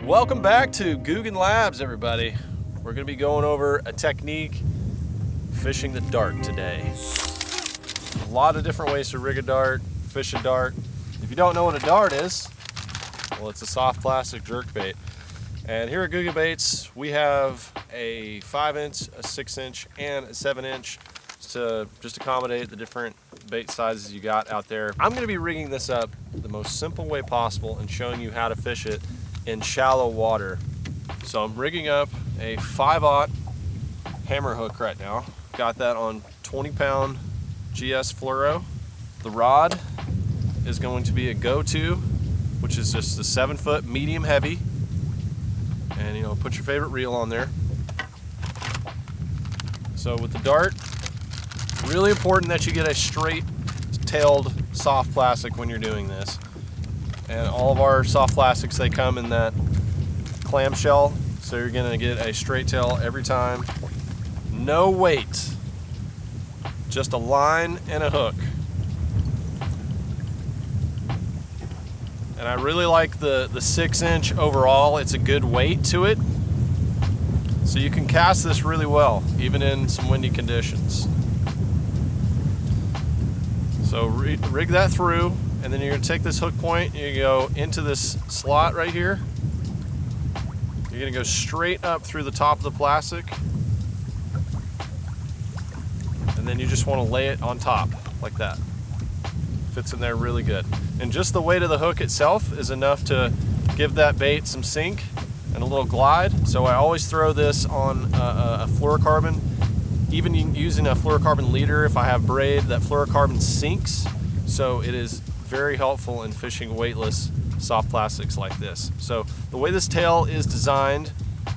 Welcome back to Googan Labs, everybody. We're going to be going over a technique fishing the dart today. A lot of different ways to rig a dart, fish a dart. If you don't know what a dart is, well, it's a soft plastic jerkbait. And here at Googan Baits, we have a 5-inch, a 6-inch, and a 7-inch to just accommodate the different bait sizes you got out there. I'm going to be rigging this up the most simple way possible and showing you how to fish it in shallow water. So I'm rigging up a 5/0 hammer hook right now. Got that on 20-pound GS fluoro. The rod is going to be a go-to, which is just a 7-foot medium heavy. And put your favorite reel on there. So with the dart, really important that you get a straight-tailed soft plastic when you're doing this. And all of our soft plastics, they come in that clamshell, so you're gonna get a straight tail every time. No weight, just a line and a hook. And I really like the 6-inch overall. It's a good weight to it, so you can cast this really well, even in some windy conditions. So rig that through, and then you're gonna take this hook point, you go into this slot right here. You're gonna go straight up through the top of the plastic, and then you just wanna lay it on top, like that. Fits in there really good. And just the weight of the hook itself is enough to give that bait some sink and a little glide. So I always throw this on a fluorocarbon. Even using a fluorocarbon leader, if I have braid, that fluorocarbon sinks. So it is very helpful in fishing weightless soft plastics like this. So the way this tail is designed,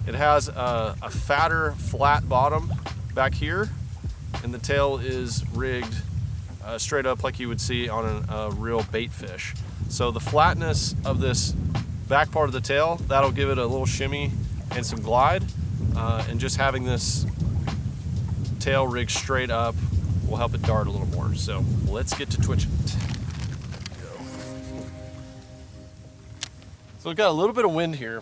it has a fatter, flat bottom back here, and the tail is rigged straight up like you would see on a real bait fish. So the flatness of this back part of the tail, that'll give it a little shimmy and some glide, and just having this tail rigged straight up will help it dart a little more. So let's get to twitching it. So we've got a little bit of wind here,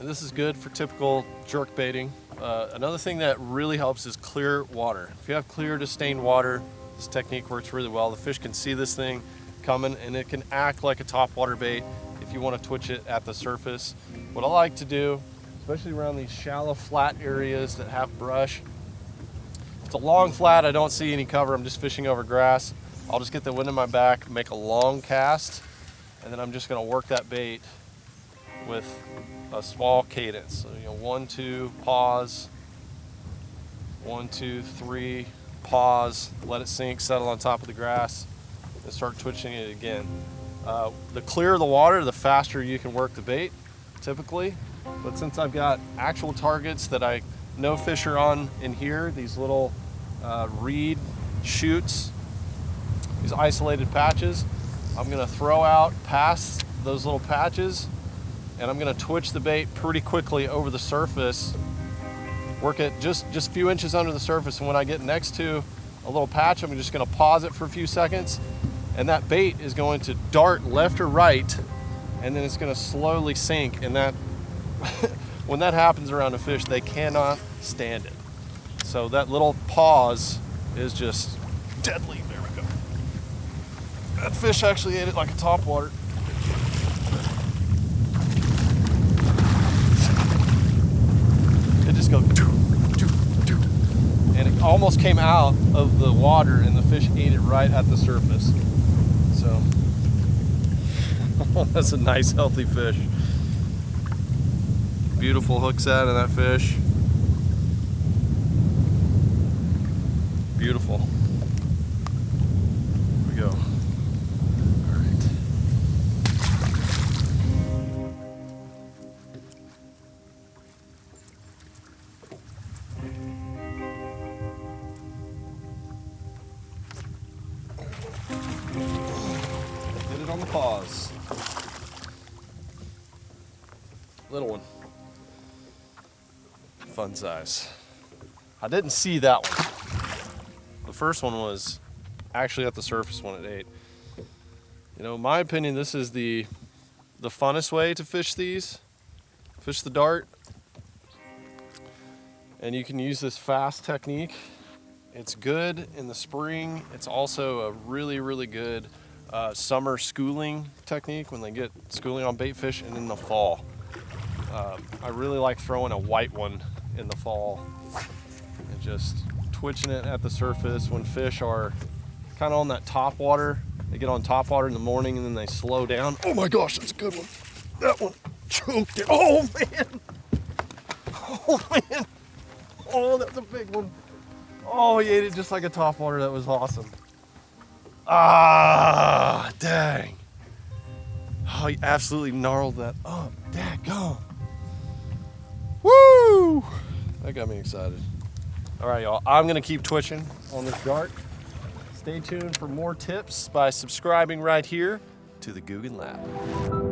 and this is good for typical jerk baiting. Another thing that really helps is clear water. If you have clear to stained water, this technique works really well. The fish can see this thing coming, and it can act like a topwater bait if you want to twitch it at the surface. What I like to do, especially around these shallow flat areas that have brush, if it's a long flat, I don't see any cover, I'm just fishing over grass, I'll just get the wind in my back, make a long cast, and then I'm just going to work that bait with a small cadence. So 1, 2, pause, 1, 2, 3, pause, let it sink, settle on top of the grass, and start twitching it again. The clearer the water, the faster you can work the bait, typically. But since I've got actual targets that I know fish are on in here, these little reed shoots, these isolated patches, I'm gonna throw out past those little patches, and I'm gonna twitch the bait pretty quickly over the surface, work it just a few inches under the surface, and when I get next to a little patch, I'm just gonna pause it for a few seconds, and that bait is going to dart left or right, and then it's gonna slowly sink, and that when that happens around a fish, they cannot stand it. So that little pause is just deadly. There we go. That fish actually ate it like a topwater. It just goes doo, doo, doo. And it almost came out of the water, and the fish ate it right at the surface. So that's a nice healthy fish. Beautiful hook set of that fish. Beautiful. Here we go. All right. Get it on the pause. Little one. Fun size. I didn't see that one. The first one was actually at the surface when it ate. You know, in my opinion, this is the funnest way to fish these. fish the dart, and you can use this fast technique. It's good in the spring. It's also a really, really good summer schooling technique when they get schooling on bait fish, and in the fall. I really like throwing a white one in the fall and just twitching it at the surface when fish are kind of on that top water. They get on top water in the morning and then they slow down. Oh my gosh, that's a good one. That one choked it. Oh man. Oh man. Oh, that's a big one. Oh, he ate it just like a top water. That was awesome. Ah, dang. Oh, he absolutely gnarled that up. Daggone. Woo! That got me excited. All right, y'all. I'm going to keep twitching on this dart. Stay tuned for more tips by subscribing right here to the Googan Lab.